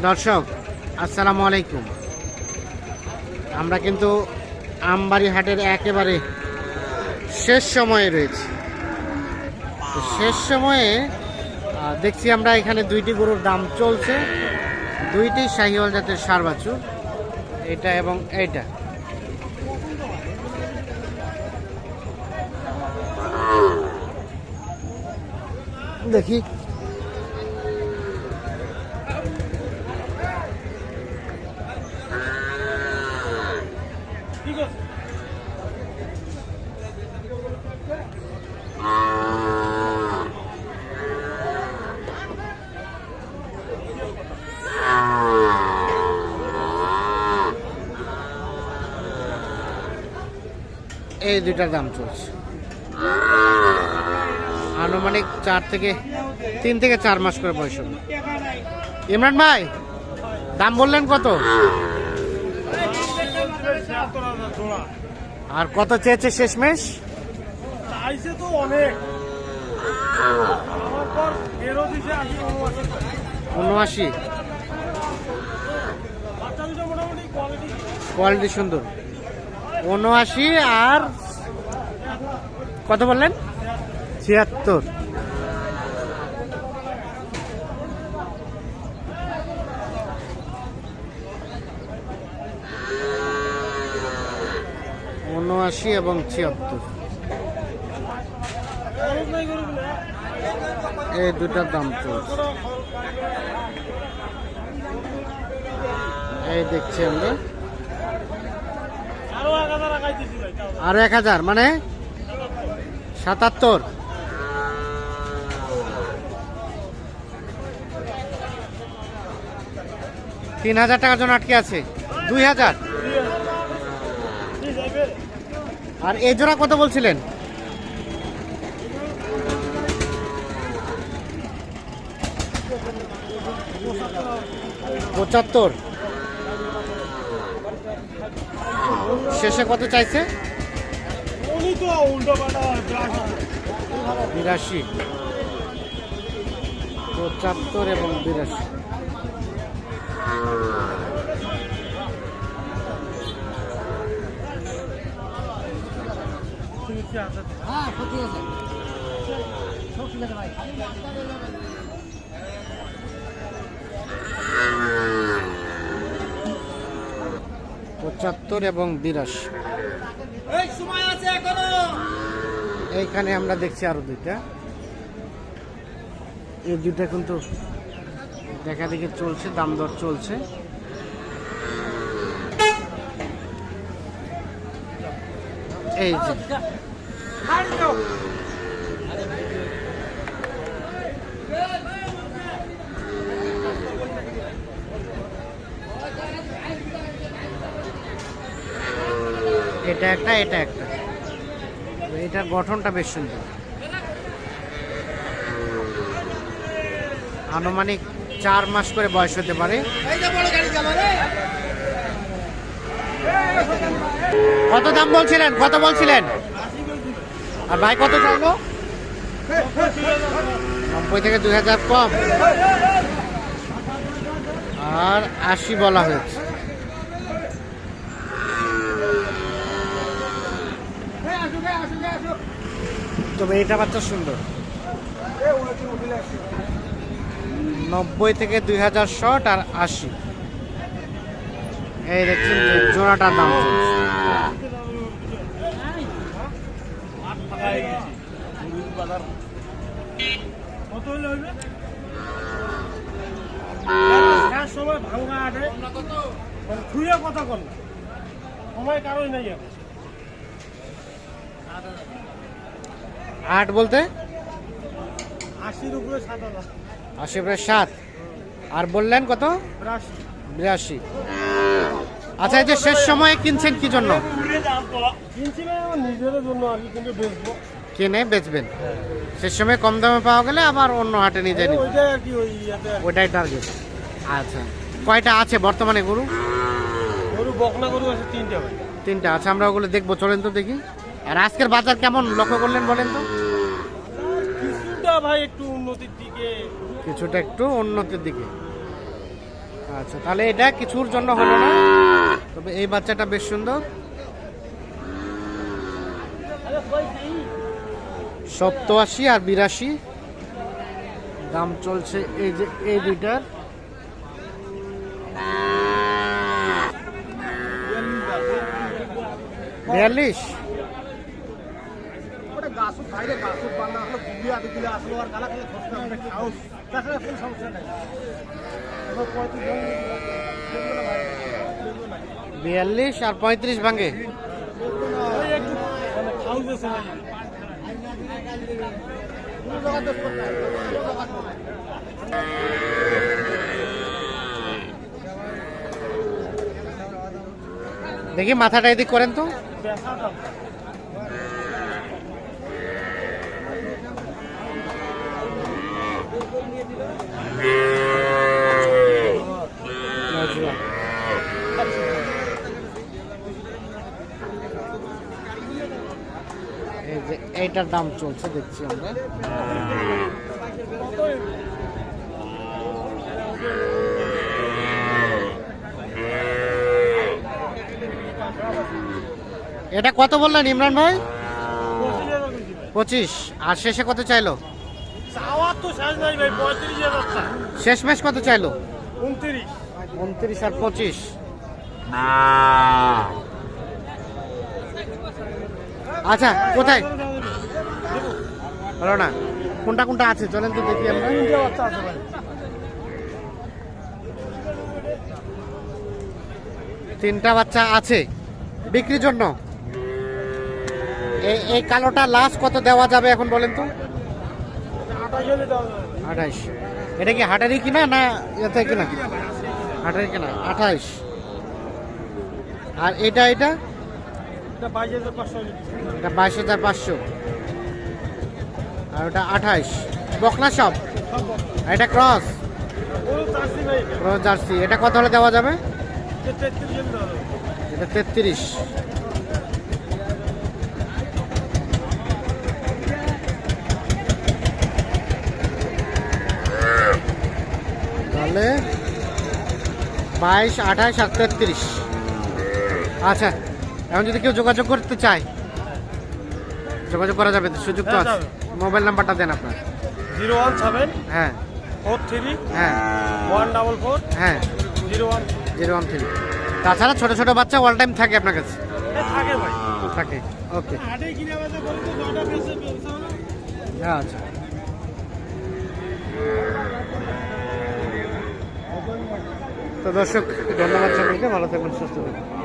দর্শক আসসালামু আলাইকুম। আমরা কিন্তু আমবাড়ি হাটের একেবারে শেষ সময়ে রয়েছি। শেষ সময়ে দেখছি আমরা এখানে দুইটি গরুর দাম চলছে, দুইটি শাহিওয়াল জাতের ষাঁড় বাছুর, এটা এবং এইটা। দেখি এই দুইটার দাম চলছে আনুমানিক 3 থেকে 4 মাস করে বয়স হবে। ইমরান ভাই দাম বললেন কত? আর কত চেয়েছে শেষমেশ? 79। কোয়ালিটি সুন্দর। 79 আর কত বললেন? 76। এবং 76 এই দুটার দাম চলছে। এই দেখছি আমরা আরো 1000 মানে 77। $3000 টাকার জন্য আটকে আছে। 2000। আর এই জোড়া কত বলছিলেন? 75। শেষে কত চাইছে? 82। 75 এবং 82। পঁচাত্তর এবং 82। এইখানে আমরা দেখছি আরো দুইটা। এই দুইটা কিন্তু দেখা দেখি চলছে, দাম দর চলছে। এই যে এটা একটা, এটা একটা। এটার গঠনটা বেশ সুন্দর। আনুমানিক 4 মাস করে বয়স হতে পারে। কত দাম বলছিলেন? কত বলছিলেন? আর ভাই কত চাইলো? 90 থেকে 2000 কম। আর 80 বলা হয়েছে। তবে এটা বাচ্চা সুন্দর। 90 থেকে 2000 শর্ট আর 80। এই দেখছেন জোড়াটার দাম আট বলতে 80 উপরে 7। 80 উপরে 7। আর বললেন কত? 82। আচ্ছা, এই যে শেষ সময়ে কিনছেন কি জন্য? কিনে বেচবেন। শেষ সময় কম দামে পাওয়া গেলে আবার অন্য হাটে নিয়ে যান, ওইটাই টার্গেট। আচ্ছা, কয়টা আছে বর্তমানে গরু? বকনা গরু আছে 3টা ভাই। 3টা। আচ্ছা, আমরা ওগুলো দেখবো, চলেন তো দেখি। আর আজকের বাজার কেমন লক্ষ্য করলেন বলেন তো? কিছুটা ভাই একটু উন্নতির দিকে। কিছুটা একটু উন্নতির দিকে। আচ্ছা, তাহলে এটা কিছুর জন্য হলো না, তবে এই বাচ্চাটা বেশ সুন্দর। 87 আর 82 দাম চলছে এই যে এই দুইটার। বিয়াল্লিশ। বিয়াল্লিশ আর 35 ভাঙে। দেখি মাথাটা এদিক করেন তো। এই যে এইটার দাম চলছে দেখছি আমরা। এটা কত বললেন ইমরান ভাই? 25। আর শেষে কত চাইলো? শেষমেশ কত চাইলো? 29 আর 25। আচ্ছা, কোথায় হলো না? কোনটা কোনটা আছে চলেন তো দেখি আমরা। তিনটা বাচ্চা আছে বিক্রির জন্য। এই কালোটা লাস্ট কত দেওয়া যাবে এখন বলেন তো? 28। এটা কি হাটারি কিনা না এতে কিনা? হাটারি কিনা। 28। আর এটা 22,500। আর ওটা 28। বকনা সব? এটা ক্রস জার্সি। এটা কত হলে দেওয়া যাবে? এটা 33। তাহলে 22, 28 আর 33। আচ্ছা, এখন যদি কেউ যোগাযোগ করতে চায় যোগাযোগ করা যাবে? সুযোগ তো আছে। মোবাইল নাম্বারটা দেন আপনার। 017 হ্যাঁ 43 হ্যাঁ 144 হ্যাঁ 013। তাছাড়া ছোট ছোট বাচ্চা অল টাইম থাকে আপনার কাছে? থাকে ভাই, থাকে। ওকে, হ্যাঁ আচ্ছা। তো দর্শক, ধন্যবাদ সকলকে, ভালো থাকবেন, সুস্থ থাকবেন।